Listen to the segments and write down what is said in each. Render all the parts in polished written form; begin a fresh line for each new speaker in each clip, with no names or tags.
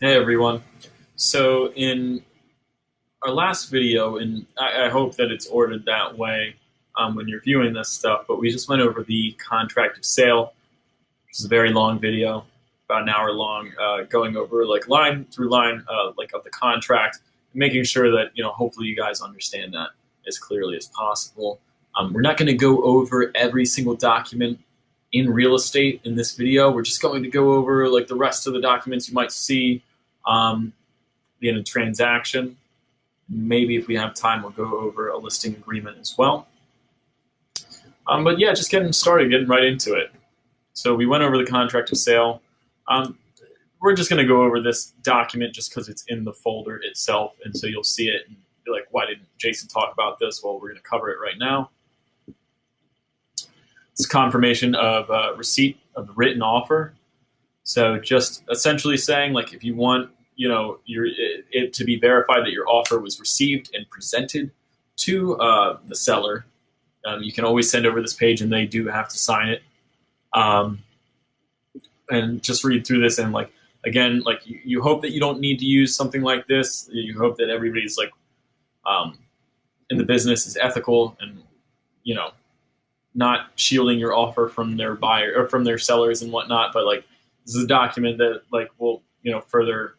Hey everyone. So in our last video, and I hope that it's ordered that way when you're viewing this stuff, but we just went over the contract of sale, which is a very long video, about an hour long, going over like line through line like of the contract, making sure that hopefully you guys understand that as clearly as possible. We're not going to go over every single document in real estate in this video. We're just going to go over like the rest of the documents you might see um, in a transaction. Maybe if we have time, we'll go over a listing agreement as well. But yeah, just getting started, getting right into it. So we went over the contract of sale. Um, we're just going to go over this document just because it's in the folder itself, and so you'll see it and be like, why didn't Jason talk about this? Well, we're going to cover it right now. It's confirmation of receipt of the written offer. So just essentially saying, like, if you want, it to be verified that your offer was received and presented to the seller, you can always send over this page, and they do have to sign it. And just read through this, and like again, like you hope that you don't need to use something like this. You hope that everybody's like in the business is ethical and not shielding your offer from their buyer or from their sellers and whatnot. But like this is a document that like will further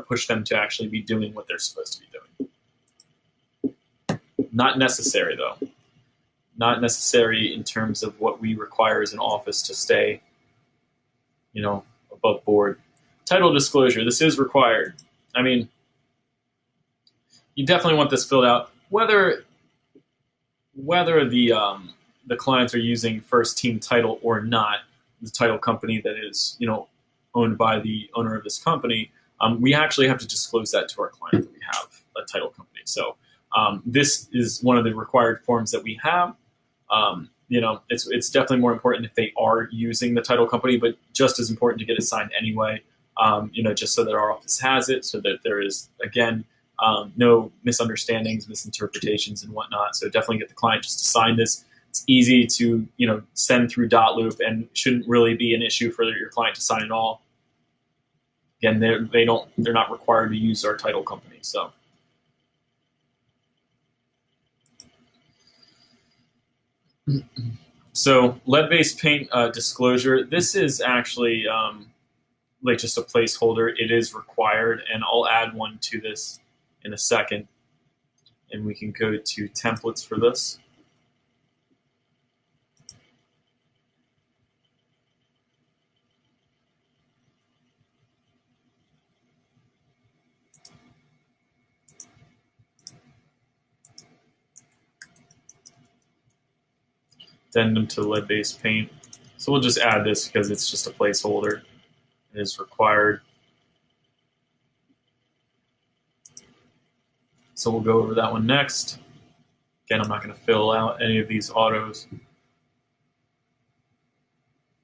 push them to actually be doing what they're supposed to be doing. Not necessary though. Not necessary in terms of what we require as an office to stay above board. Title disclosure. This is required. I mean, you definitely want this filled out, whether the clients are using First Team Title or not. The title company that is owned by the owner of this company, we actually have to disclose that to our client that we have a title company. So this is one of the required forms that we have. It's definitely more important if they are using the title company, but just as important to get it signed anyway. Just so that our office has it, so that there is again no misunderstandings, misinterpretations, and whatnot. So definitely get the client just to sign this. It's easy to send through dot loop and shouldn't really be an issue for your client to sign at all. Again, they're not required to use our title company. So lead-based paint disclosure. This is actually like just a placeholder. It is required, and I'll add one to this in a second, and we can go to templates for this. Addendum to lead-based paint. So we'll just add this because it's just a placeholder. It is required. So we'll go over that one next. Again, I'm not going to fill out any of these autos.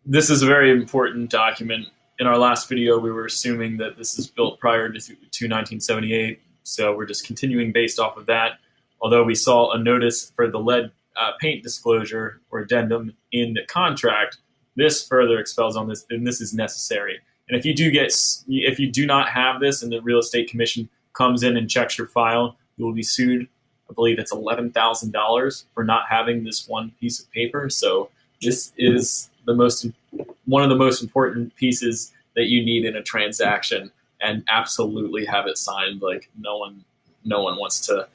This is a very important document. In our last video, we were assuming that this is built prior to 1978, so we're just continuing based off of that. Although we saw a notice for the lead paint disclosure or addendum in the contract, this further expels on this, and this is necessary. And if you do not have this, and the real estate commission comes in and checks your file, you will be sued. I believe it's $11,000 for not having this one piece of paper. So this is one of the most important pieces that you need in a transaction, and absolutely have it signed. Like no one wants to,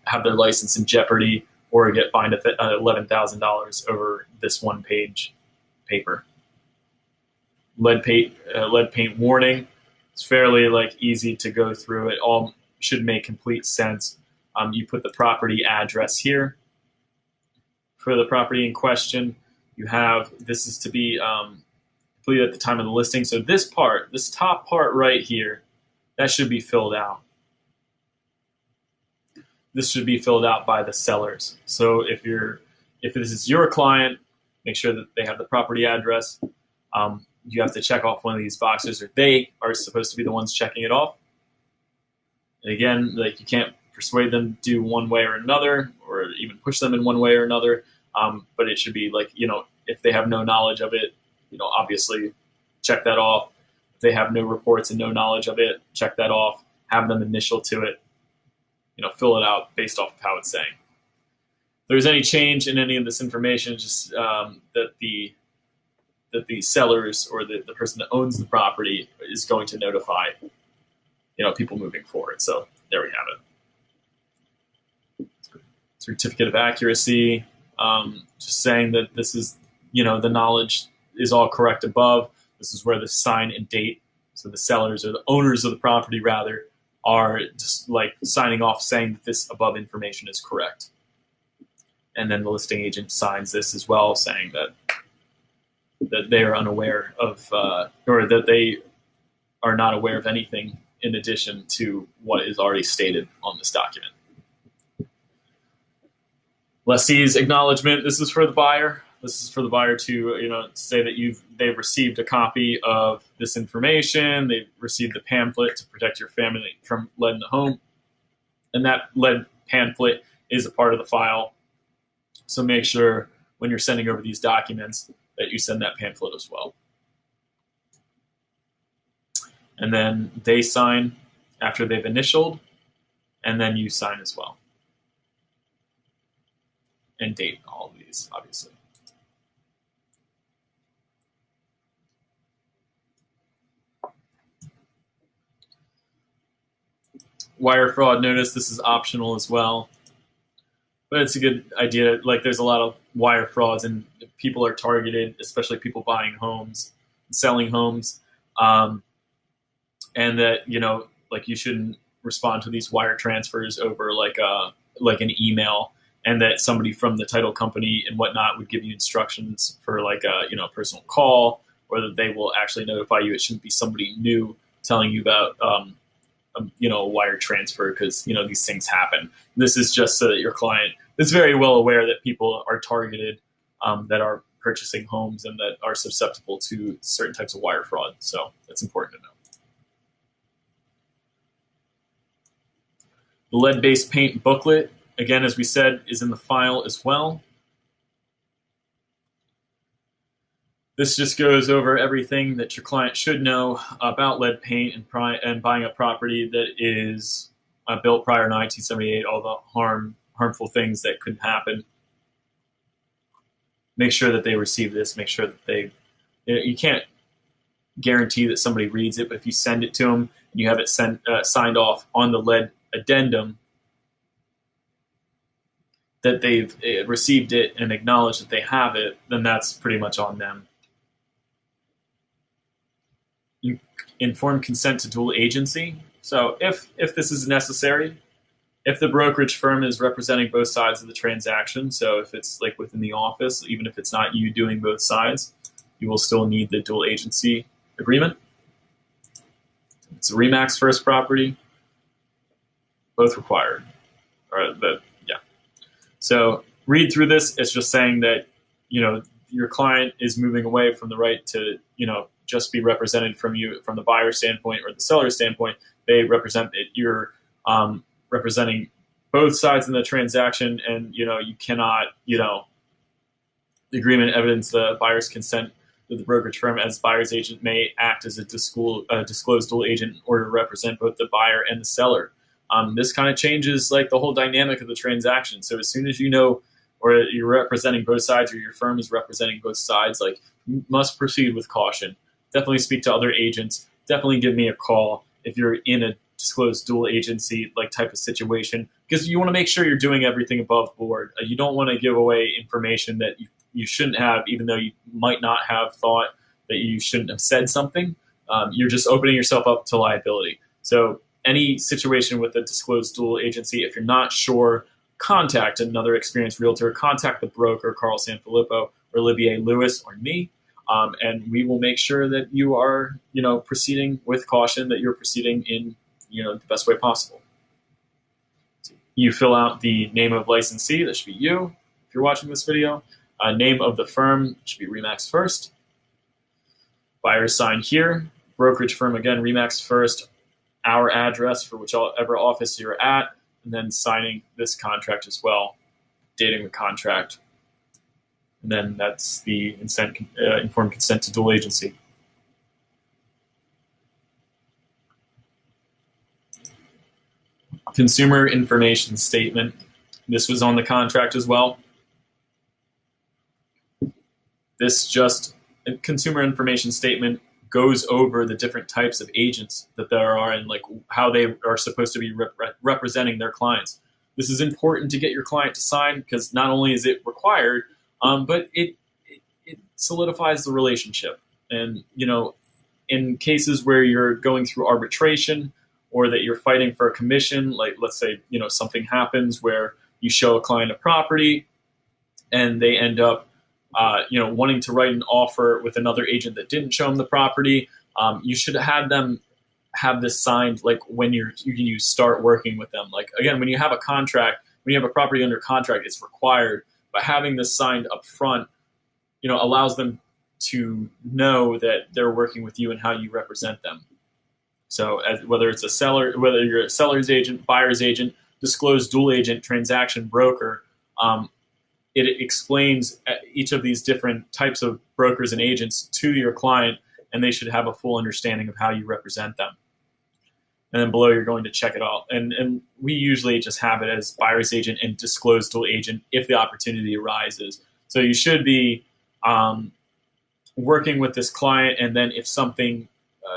have their license in jeopardy or get fined $11,000 over this one page paper. Lead paint warning. It's fairly easy to go through. It all should make complete sense. You put the property address here for the property in question. You have, this is to be completed at the time of the listing. So this top part right here, that should be filled out. This should be filled out by the sellers. So if this is your client, make sure that they have the property address. You have to check off one of these boxes, or they are supposed to be the ones checking it off. And again, you can't persuade them to do one way or another, or even push them in one way or another. But it should be if they have no knowledge of it, obviously check that off. they have no reports and no knowledge of it, check that off. Have them initial to it. Fill it out based off of how it's saying. If there's any change in any of this information, just that the sellers or the person that owns the property is going to notify people moving forward. So there we have it. Certificate of accuracy, just saying that this is the knowledge is all correct above. This is where the sign and date, so the sellers or the owners of the property rather are just like signing off saying that this above information is correct. And then the listing agent signs this as well, saying that they are unaware of or that they are not aware of anything in addition to what is already stated on this document. Lessee's acknowledgement. This is for the buyer. This is for the buyer to say that they've received a copy of this information. They've received the pamphlet to protect your family from lead in the home, and that lead pamphlet is a part of the file. So make sure when you're sending over these documents that you send that pamphlet as well. And then they sign after they've initialed, and then you sign as well. And date all of these, obviously. Wire fraud notice, this is optional as well. But it's a good idea. Like, there's a lot of wire frauds, and people are targeted, especially people buying homes, selling homes. And that, like, you shouldn't respond to these wire transfers over like an email, and that somebody from the title company and whatnot would give you instructions for like a personal call, or that they will actually notify you. It shouldn't be somebody new telling you about a wire transfer, because these things happen. This is just so that your client is very well aware that people are targeted that are purchasing homes and that are susceptible to certain types of wire fraud. So that's important to know. The lead-based paint booklet, again, as we said, is in the file as well. This just goes over everything that your client should know about lead paint and buying a property that is built prior to 1978, all the harmful things that could happen. Make sure that they receive this. Make sure that you can't guarantee that somebody reads it, but if you send it to them and you have it signed off on the lead addendum that they've received it and acknowledged that they have it, then that's pretty much on them. Informed consent to dual agency. So if this is necessary, if the brokerage firm is representing both sides of the transaction, so if it's like within the office, even if it's not you doing both sides, you will still need the dual agency agreement. It's a RE/MAX first property, both required. So read through this. It's just saying that your client is moving away from the right to just be represented from you from the buyer standpoint or the seller standpoint. They represent that you're representing both sides in the transaction, and you cannot the agreement evidence the buyer's consent that the brokerage firm as buyer's agent may act as a disclosed dual agent in order to represent both the buyer and the seller. This kind of changes like the whole dynamic of the transaction. So as soon as or you're representing both sides, or your firm is representing both sides, like, you must proceed with caution. Definitely speak to other agents. Definitely give me a call if you're in a disclosed dual agency like type of situation, because you want to make sure you're doing everything above board. You don't want to give away information that you shouldn't have, even though you might not have thought that you shouldn't have said something. You're just opening yourself up to liability. So any situation with a disclosed dual agency, if you're not sure, contact another experienced realtor, contact the broker, Carl Sanfilippo, or Olivier Lewis, or me, and we will make sure that you are, proceeding with caution, that you're proceeding in, the best way possible. So you fill out the name of licensee, that should be you, if you're watching this video. Name of the firm should be RE/MAX first. Buyer sign here. Brokerage firm, again, RE/MAX first. Our address for whichever office you're at, and then signing this contract as well, dating the contract. And then that's the informed consent to dual agency. Consumer information statement. This was on the contract as well. This just a consumer information statement goes over the different types of agents that there are and like how they are supposed to be representing their clients. This is important to get your client to sign because not only is it required, but it solidifies the relationship. And in cases where you're going through arbitration or that you're fighting for a commission, like let's say something happens where you show a client a property and they end up wanting to write an offer with another agent that didn't show them the property, you should have them have this signed like when you start working with them. Like again, when you have a contract, when you have a property under contract, it's required. But having this signed up front, allows them to know that they're working with you and how you represent them. So whether it's a seller, whether you're a seller's agent, buyer's agent, disclosed dual agent, transaction broker, it explains each of these different types of brokers and agents to your client, and they should have a full understanding of how you represent them. And then below, you're going to check it all. And we usually just have it as buyer's agent and disclosed dual agent if the opportunity arises. So you should be working with this client, and then if something,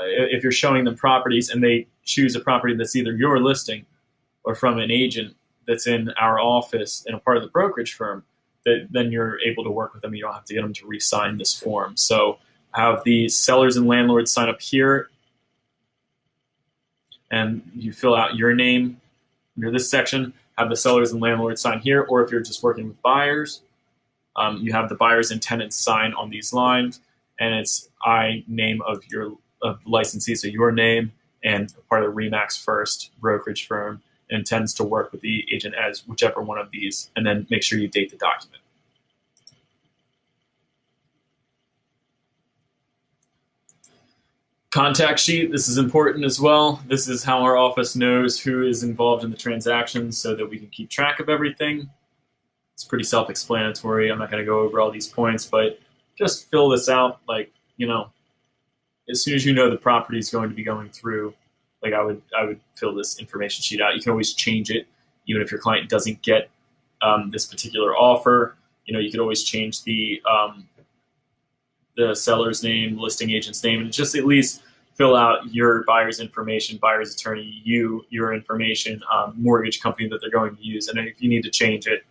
if you're showing them properties and they choose a property that's either your listing or from an agent that's in our office and a part of the brokerage firm, then you're able to work with them. You don't have to get them to re-sign this form. So have the sellers and landlords sign up here, and you fill out your name under this section. Have the sellers and landlords sign here, or if you're just working with buyers, you have the buyers and tenants sign on these lines, and it's name of licensee, so your name and part of the RE/MAX First brokerage firm, intends to work with the agent as whichever one of these, and then make sure you date the document. Contact sheet, this is important as well. This is how our office knows who is involved in the transaction so that we can keep track of everything. It's pretty self-explanatory. I'm not going to go over all these points, but just fill this out. Like, as soon as you know the property is going to be going through, like I would fill this information sheet out. You can always change it, even if your client doesn't get this particular offer. You can always change the seller's name, listing agent's name, and just at least fill out your buyer's information, buyer's attorney, your information, mortgage company that they're going to use. And if you need to change it,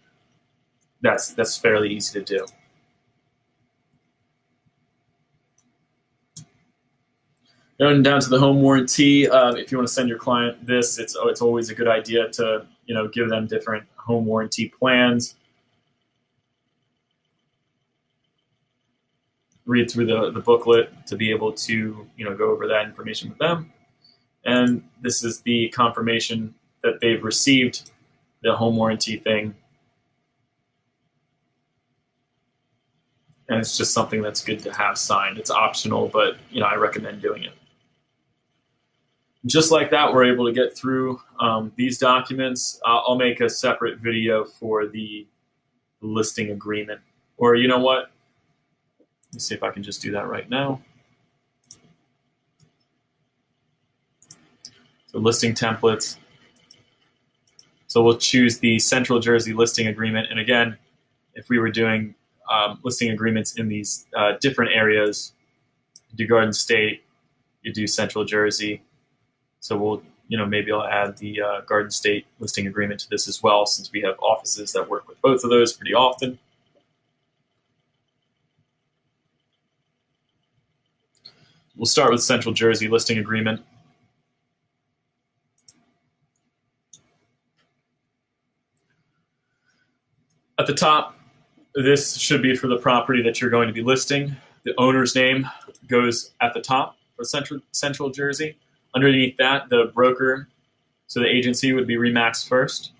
that's fairly easy to do. Going down to the home warranty, if you want to send your client this, it's always a good idea to give them different home warranty plans. Read through the booklet to be able to go over that information with them. And this is the confirmation that they've received the home warranty thing. And it's just something that's good to have signed. It's optional, but I recommend doing it. Just like that, we're able to get through these documents. I'll make a separate video for the listing agreement. Or you know what? Let me see if I can just do that right now. So listing templates. So we'll choose the Central Jersey listing agreement. And again, if we were doing listing agreements in these different areas, you do Garden State, you do Central Jersey. So we'll, maybe I'll add the Garden State listing agreement to this as well, since we have offices that work with both of those pretty often. We'll start with Central Jersey listing agreement. At the top, this should be for the property that you're going to be listing. The owner's name goes at the top for Central Jersey. Underneath that, the broker, so the agency would be RE/MAX First.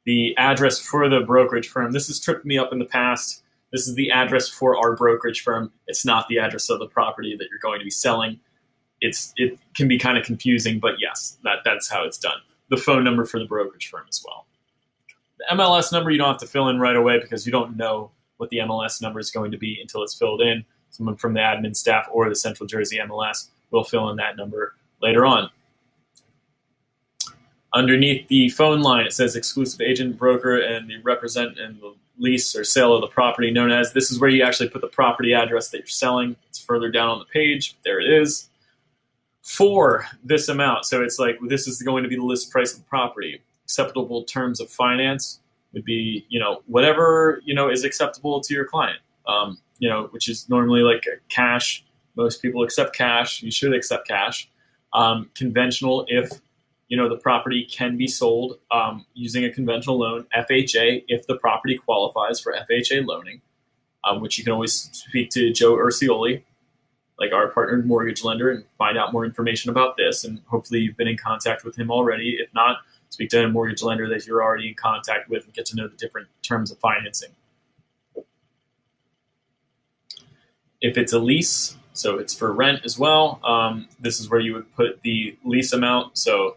The address for the brokerage firm, this has tripped me up in the past. This is the address for our brokerage firm. It's not the address of the property that you're going to be selling. It can be kind of confusing, but yes, that's how it's done. The phone number for the brokerage firm as well. The MLS number you don't have to fill in right away because you don't know what the MLS number is going to be until it's filled in. Someone from the admin staff or the Central Jersey MLS will fill in that number later on. Underneath the phone line, it says exclusive agent, broker, and the represent and the lease or sale of the property known as. This is where you actually put the property address that you're selling. It's further down on the page. There it is. For this amount. So it's like, this is going to be the list price of the property. Acceptable terms of finance would be, whatever, is acceptable to your client, which is normally like a cash. Most people accept cash. You should accept cash. Conventional, if the property can be sold using a conventional loan. FHA, if the property qualifies for FHA loaning, which you can always speak to Joe Urcioli, like our partnered mortgage lender, and find out more information about this. And hopefully you've been in contact with him already. If not, speak to a mortgage lender that you're already in contact with and get to know the different terms of financing. If it's a lease, so it's for rent as well, this is where you would put the lease amount. So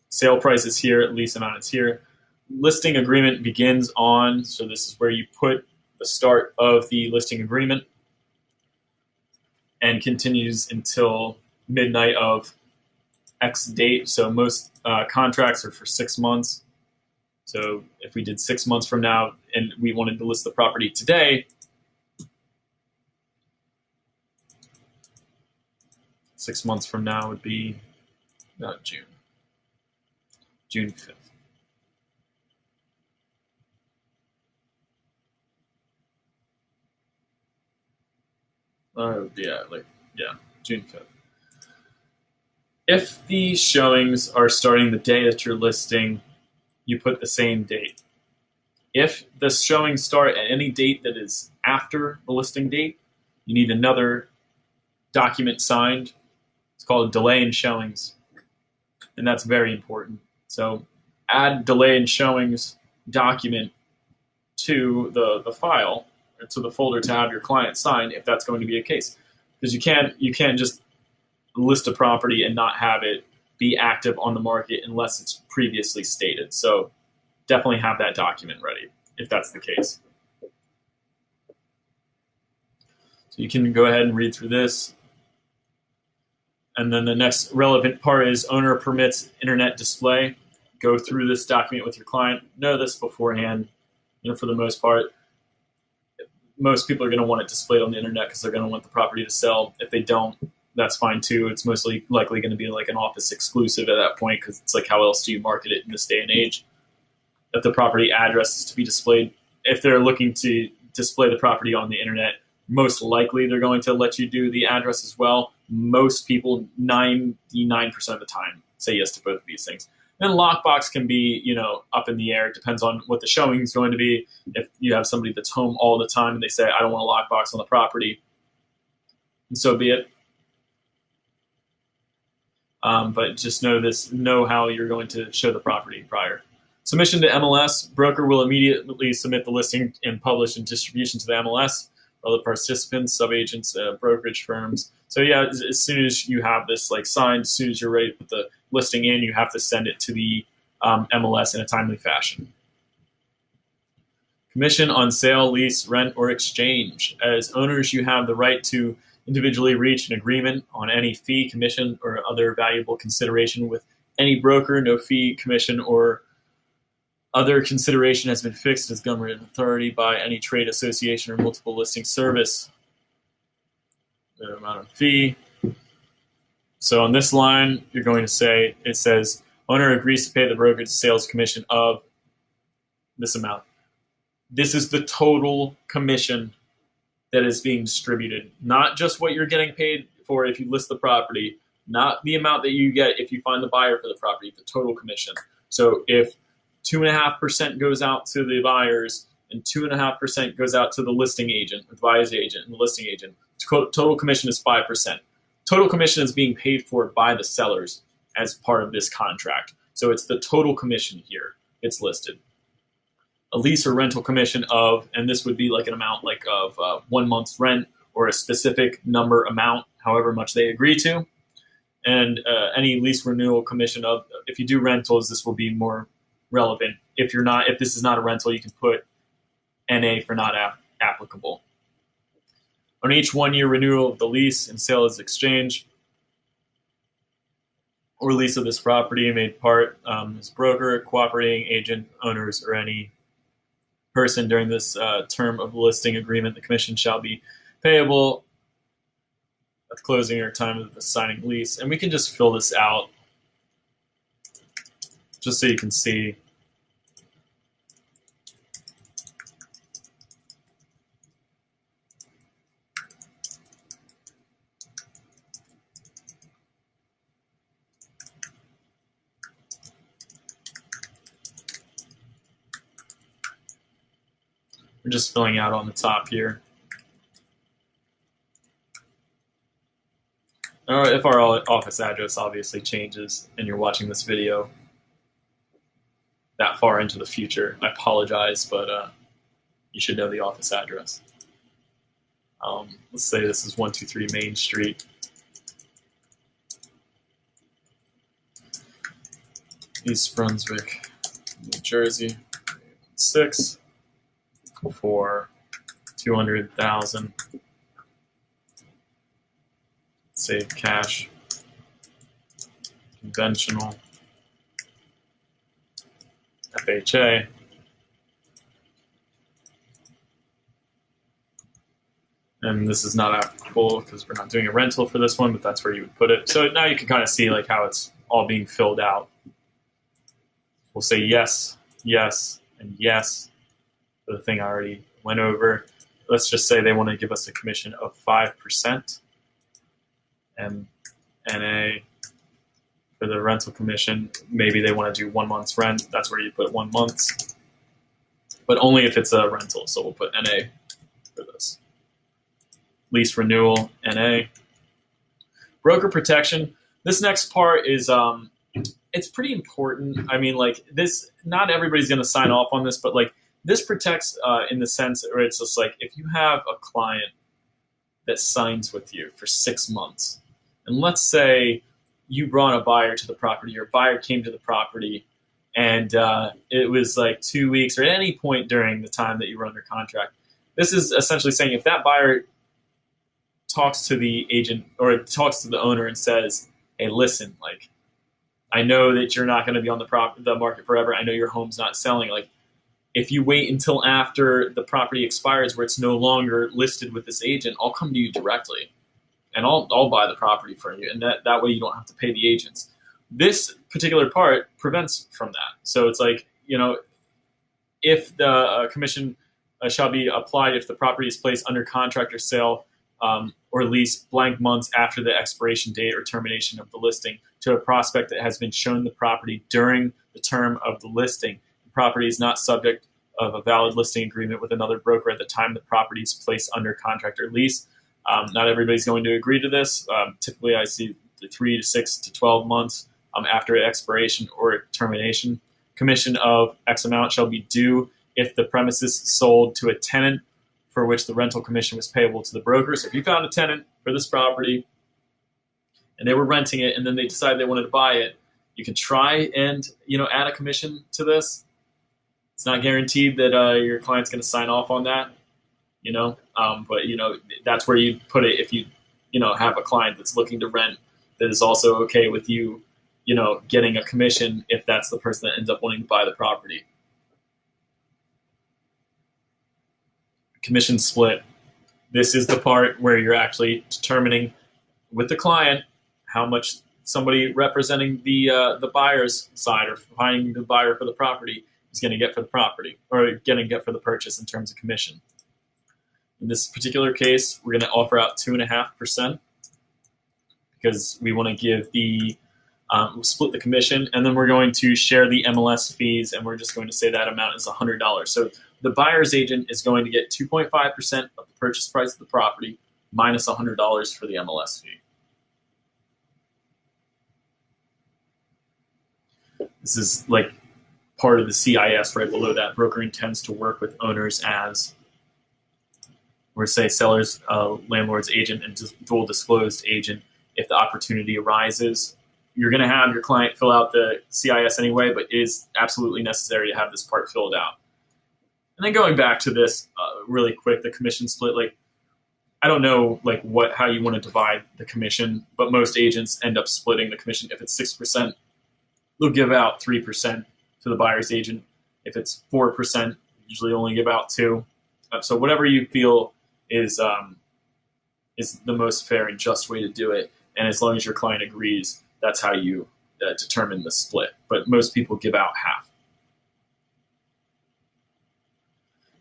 sale price is here, lease amount is here. Listing agreement begins on, so this is where you put the start of the listing agreement and continues until midnight of X date. So most contracts are for 6 months. So if we did 6 months from now and we wanted to list the property today, 6 months from now would be about June 5th. June 5th. If the showings are starting the day that you're listing, you put the same date. If the showings start at any date that is after the listing date, you need another document signed. It's called delay in showings, and that's very important. So add delay in showings document to the file, or to the folder to have your client sign if that's going to be a case. Because you can't just list a property and not have it be active on the market unless it's previously stated. So definitely have that document ready if that's the case. So you can go ahead and read through this. And then the next relevant part is owner permits internet display. Go through this document with your client. Know this beforehand. For the most part, most people are going to want it displayed on the internet because they're going to want the property to sell. If they don't, that's fine too. It's mostly likely going to be like an office exclusive at that point because it's like, how else do you market it in this day and age? If the property address is to be displayed, if they're looking to display the property on the internet, most likely they're going to let you do the address as well. Most people, 99% of the time, say yes to both of these things. Then lockbox can be, up in the air. It depends on what the showing is going to be. If you have somebody that's home all the time and they say, I don't want a lockbox on the property, and so be it. But just know how you're going to show the property prior. Submission to MLS. Broker will immediately submit the listing and publish in distribution to the MLS. Other participants, subagents, brokerage firms. So yeah, as soon as you have this signed, as soon as you're ready to put the listing in, you have to send it to the MLS in a timely fashion. Commission on sale, lease, rent, or exchange. As owners, you have the right to individually reach an agreement on any fee, commission, or other valuable consideration with any broker. No fee, commission, or other consideration has been fixed as government authority by any trade association or multiple listing service. The amount of fee. So on this line, you're going to say, it says, owner agrees to pay the brokerage sales commission of this amount. This is the total commission that is being distributed, not just what you're getting paid for if you list the property, not the amount that you get if you find the buyer for the property, the total commission. So if 2.5% goes out to the buyers and 2.5% goes out to the listing agent, the buyer's agent, and the listing agent, total commission is 5%. Total commission is being paid for by the sellers as part of this contract. So it's the total commission here. It's listed. A lease or rental commission of, and this would be like an amount of 1 month's rent or a specific number amount, however much they agree to. And any lease renewal commission of, if you do rentals, this will be more relevant. If this is not a rental, you can put NA for not applicable. On each 1 year renewal of the lease and sale as exchange, or lease of this property made part as broker, cooperating agent, owners, or any person during this term of the listing agreement, the commission shall be payable at the closing or time of the signing lease. And we can just fill this out just so you can see. We're just filling out on the top here. If our office address obviously changes and you're watching this video that far into the future, I apologize, but you should know the office address. Let's say this is 123 Main Street. East Brunswick, New Jersey, 6 for $200,000. Save cash, conventional, FHA, and this is not applicable because we're not doing a rental for this one, but that's where you would put it. So now you can kind of see like how it's all being filled out. We'll say yes, yes, and yes for the thing I already went over. Let's just say they want to give us a commission of 5%. And NA for the rental commission, maybe they want to do 1 month's rent. That's where you put 1 month, but only if it's a rental. So we'll put NA for this. Lease renewal, NA. Broker protection. This next part is it's pretty important. I mean, like this, not everybody's going to sign off on this, but like this protects in the sense where it's just like if you have a client that signs with you for 6 months. And let's say you brought a buyer to the property, or a buyer came to the property, and it was like 2 weeks or at any point during the time that you were under contract. This is essentially saying if that buyer talks to the agent or talks to the owner and says, hey, listen, like, I know that you're not going to be on the market forever. I know your home's not selling. Like, if you wait until after the property expires where it's no longer listed with this agent, I'll come to you directly. And I'll buy the property for you, and that way you don't have to pay the agents. This particular part prevents from that. So it's like, you know, if the commission shall be applied if the property is placed under contract or sale or lease blank months after the expiration date or termination of the listing to a prospect that has been shown the property during the term of the listing. The property is not subject of a valid listing agreement with another broker at the time the property is placed under contract or lease. Not everybody's going to agree to this. Typically, I see the 3 to 6 to 12 months after expiration or termination. Commission of X amount shall be due if the premises sold to a tenant for which the rental commission was payable to the broker. So if you found a tenant for this property and they were renting it and then they decided they wanted to buy it, you can try and add a commission to this. It's not guaranteed that your client's going to sign off on that. But that's where you put it if you have a client that's looking to rent that is also okay with you getting a commission if that's the person that ends up wanting to buy the property. Commission split. This is the part where you're actually determining with the client how much somebody representing the buyer's side or finding the buyer for the property is going to get for the property or going to get for the purchase in terms of commission. In this particular case, we're going to offer out 2.5% because we want to give we'll split the commission, and then we're going to share the MLS fees, and we're just going to say that amount is $100. So the buyer's agent is going to get 2.5% of the purchase price of the property minus $100 for the MLS fee. This is like part of the CIS right below that. Broker intends to work with owners as, or say seller's, landlord's agent, and dual disclosed agent if the opportunity arises. You're going to have your client fill out the CIS anyway, but it is absolutely necessary to have this part filled out. And then going back to this really quick, the commission split, like I don't know like how you want to divide the commission, but most agents end up splitting the commission. If it's 6%, they'll give out 3% to the buyer's agent. If it's 4%, usually only give out 2. So whatever you feel is the most fair and just way to do it. And as long as your client agrees, that's how you determine the split. But most people give out half.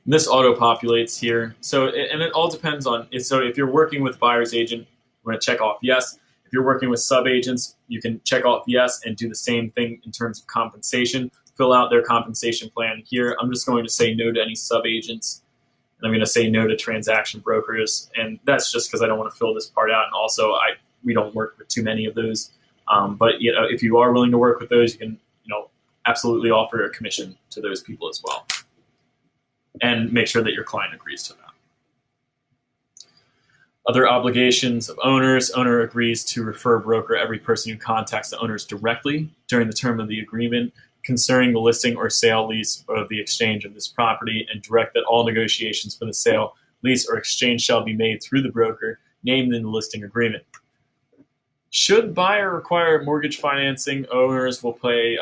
And this auto-populates here. So, and it all depends on, so if you're working with buyer's agent, we're going to check off yes. If you're working with sub-agents, you can check off yes and do the same thing in terms of compensation. Fill out their compensation plan here. I'm just going to say no to any sub-agents. And I'm going to say no to transaction brokers. And that's just because I don't want to fill this part out. And also, we don't work with too many of those. But if you are willing to work with those, you can absolutely offer a commission to those people as well. And make sure that your client agrees to that. Other obligations of owners. Owner agrees to refer broker every person who contacts the owners directly during the term of the agreement concerning the listing or sale, lease, or the exchange of this property, and direct that all negotiations for the sale, lease, or exchange shall be made through the broker named in the listing agreement. Should buyer require mortgage financing, owners will pay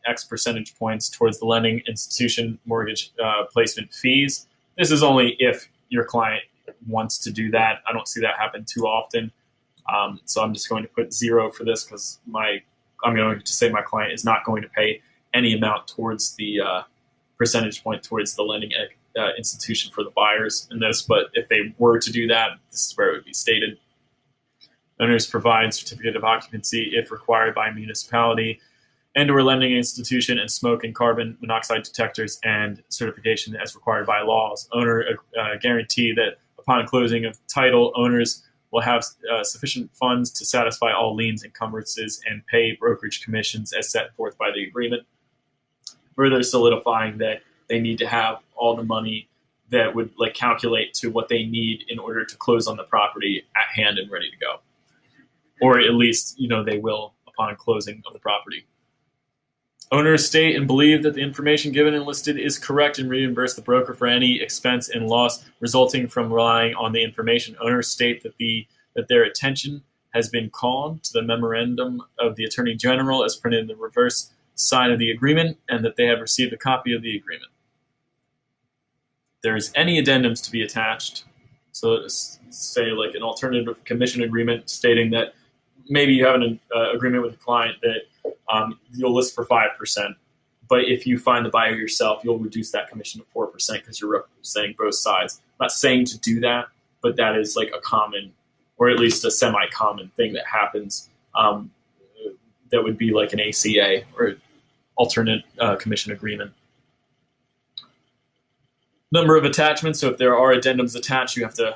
X percentage points towards the lending institution mortgage placement fees. This is only if your client wants to do that. I don't see that happen too often. So I'm just going to put 0 for this because I'm going to say my client is not going to pay any amount towards the percentage point towards the lending institution for the buyers in this. But if they were to do that, this is where it would be stated. Owners provide certificate of occupancy if required by a municipality and or lending institution, and smoke and carbon monoxide detectors and certification as required by laws. Owner guarantee that upon closing of title, owners will have sufficient funds to satisfy all liens, encumbrances, and pay brokerage commissions as set forth by the agreement. Further solidifying that they need to have all the money that would calculate to what they need in order to close on the property at hand and ready to go. Or at least, they will upon closing of the property. Owners state and believe that the information given and listed is correct and reimburse the broker for any expense and loss resulting from relying on the information. Owners state that their attention has been called to the memorandum of the Attorney General as printed in the reverse side of the agreement, and that they have received a copy of the agreement. There's any addendums to be attached. So let's say an alternative commission agreement stating that maybe you have an agreement with a client that you'll list for 5%, but if you find the buyer yourself, you'll reduce that commission to 4% because you're representing both sides. I'm not saying to do that, but that is a common, or at least a semi-common thing that happens. That would be an ACA or alternate commission agreement. Number of attachments. So if there are addendums attached, you have to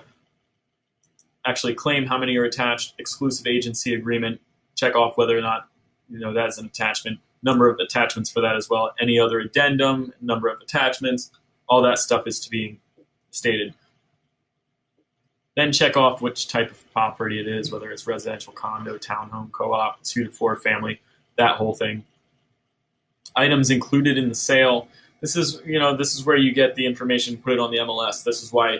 actually claim how many are attached. Exclusive agency agreement, check off whether or not that's an attachment. Number of attachments for that as well. Any other addendum, number of attachments, all that stuff is to be stated. Then check off which type of property it is, whether it's residential, condo, townhome, co-op, 2 to 4 family, that whole thing. Items included in the sale. This is where you get the information, put it on the MLS. This is why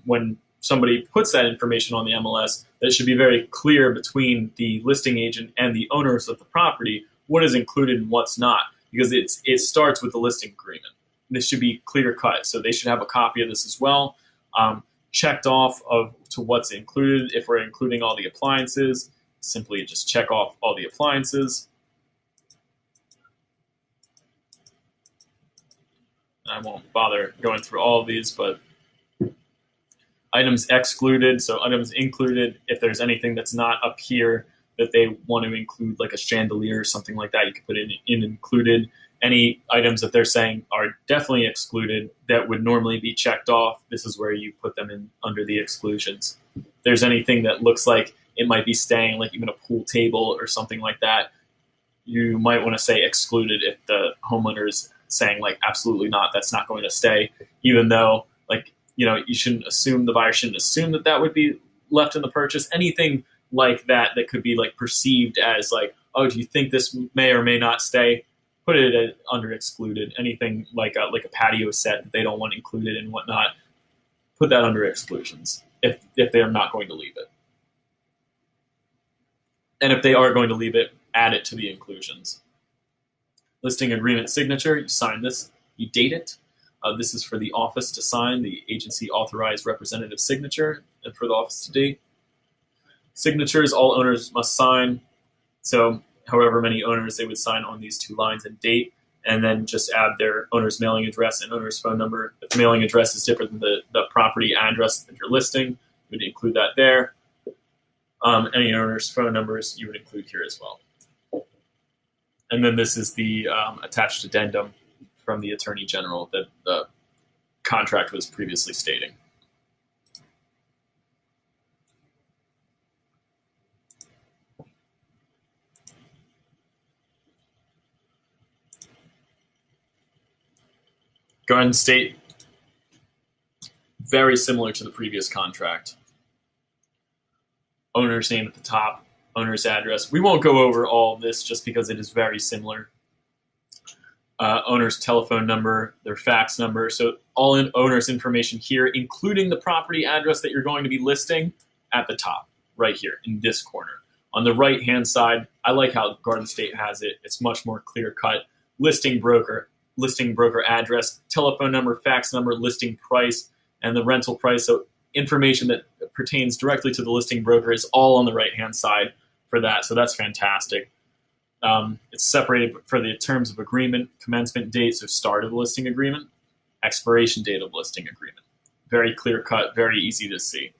when somebody puts that information on the MLS, that it should be very clear between the listing agent and the owners of the property what is included and what's not, because it starts with the listing agreement. This should be clear cut, so they should have a copy of this as well, checked off to what's included. If we're including all the appliances, simply just check off all the appliances. I won't bother going through all of these, but items excluded, so items included, if there's anything that's not up here that they want to include, like a chandelier or something like that, you can put it in included. Any items that they're saying are definitely excluded that would normally be checked off, this is where you put them in under the exclusions. If there's anything that looks like it might be staying, like even a pool table or something like that, you might want to say excluded if the homeowner is saying absolutely not, that's not going to stay, even though you shouldn't assume, the buyer shouldn't assume that would be left in the purchase. Anything like that could be perceived as oh, do you think this may or may not stay? Put it under excluded. Anything like a patio set that they don't want included and whatnot, put that under exclusions. if they are not going to leave it. And if they are going to leave it, add it to the inclusions. Listing agreement signature, you sign this, you date it. This is for the office to sign, the agency authorized representative signature, and for the office to date. Signatures, all owners must sign. So however many owners they would sign on these two lines and date, and then just add their owner's mailing address and owner's phone number. If the mailing address is different than the property address that you're listing, you would include that there. Any owner's phone numbers you would include here as well. And then this is the attached addendum from the Attorney General that the contract was previously stating. Garden State, very similar to the previous contract. Owner's name at the top, owner's address. We won't go over all of this just because it is very similar. Owner's telephone number, their fax number. So all in owner's information here, including the property address that you're going to be listing at the top, right here in this corner. On the right-hand side, I like how Garden State has it. It's much more clear-cut. Listing broker address, telephone number, fax number, listing price, and the rental price. So information that pertains directly to the listing broker is all on the right-hand side for that. So that's fantastic. It's separated for the terms of agreement, commencement date, so start of the listing agreement, expiration date of listing agreement. Very clear-cut, very easy to see.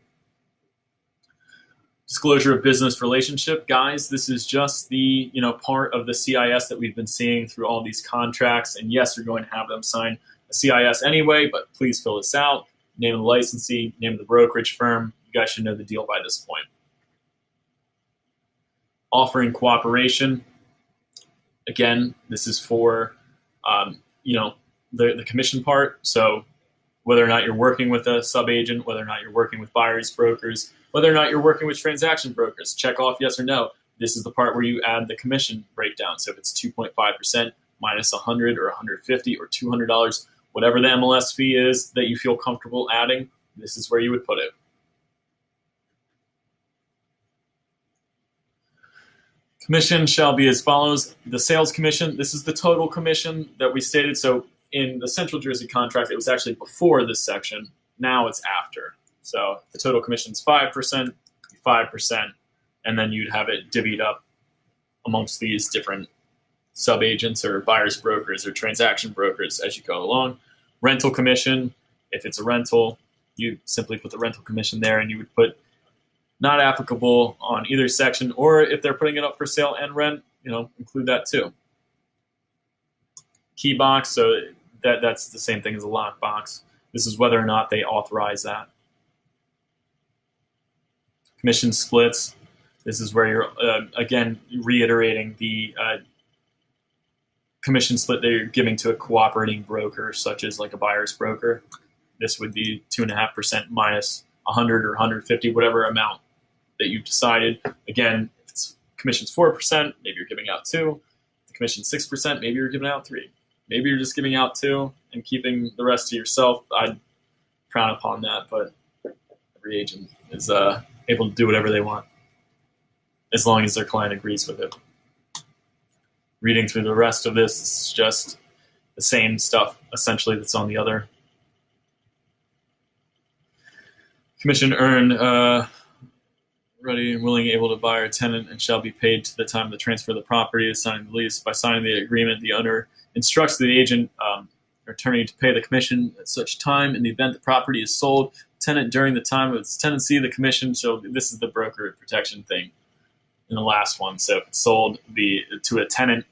Disclosure of business relationship. Guys, this is just the part of the CIS that we've been seeing through all these contracts. And yes, you're going to have them sign a CIS anyway, but please fill this out. Name of the licensee, name of the brokerage firm. You guys should know the deal by this point. Offering cooperation. Again, this is for the commission part. So whether or not you're working with a sub-agent, whether or not you're working with buyers, brokers, whether or not you're working with transaction brokers, check off yes or no. This is the part where you add the commission breakdown. So if it's 2.5% minus 100 or 150 or $200, whatever the MLS fee is that you feel comfortable adding, this is where you would put it. Commission shall be as follows. The sales commission, this is the total commission that we stated. So in the Central Jersey contract, it was actually before this section. Now it's after. So the total commission is 5%, 5%, and then you'd have it divvied up amongst these different sub-agents or buyers brokers or transaction brokers as you go along. Rental commission, if it's a rental, you simply put the rental commission there, and you would put not applicable on either section, or if they're putting it up for sale and rent, include that too. Key box, so that's the same thing as a lock box. This is whether or not they authorize that. Commission splits. This is where you're, again, reiterating the commission split that you're giving to a cooperating broker, such as like a buyer's broker. This would be 2.5% minus 100 or 150, whatever amount that you've decided. Again, if it's commission's 4%, maybe you're giving out 2. If the commission's 6%, maybe you're giving out 3. Maybe you're just giving out 2 and keeping the rest to yourself. I'd frown upon that, but every agent is able to do whatever they want as long as their client agrees with it. Reading through the rest of this is just the same stuff, essentially, that's on the other. Commission earned, ready and willing, able to buy or tenant, and shall be paid to the time of the transfer of the property, is signing the lease. By signing the agreement, the owner instructs the agent or attorney to pay the commission at such time. In the event the property is sold, tenant during the time of its tenancy, the commission shall. This is the broker protection thing in the last one. So if it's sold to a tenant,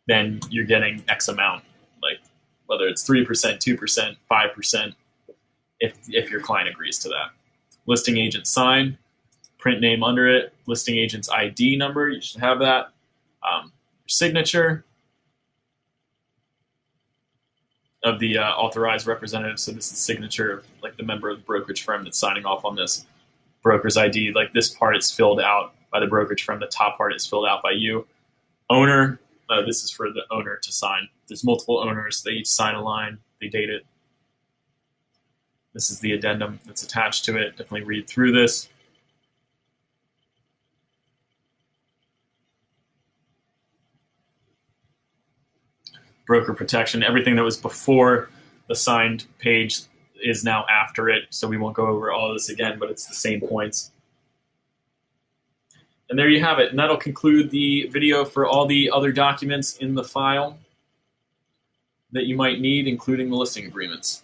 then you're getting X amount, like whether it's 3%, 2%, 5%, if your client agrees to that. Listing agent sign, print name under it, listing agent's ID number, you should have that. Your signature of the authorized representative. So this is the signature of like the member of the brokerage firm that's signing off on this. Broker's ID, like this part is filled out by the brokerage firm. The top part is filled out by you. Owner, this is for the owner to sign. There's multiple owners. They each sign a line. They date it. This is the addendum that's attached to it. Definitely read through this. Broker protection, everything that was before the signed page is now after it, so we won't go over all of this again, but it's the same points. And there you have it, and that'll conclude the video for all the other documents in the file that you might need, including the listing agreements.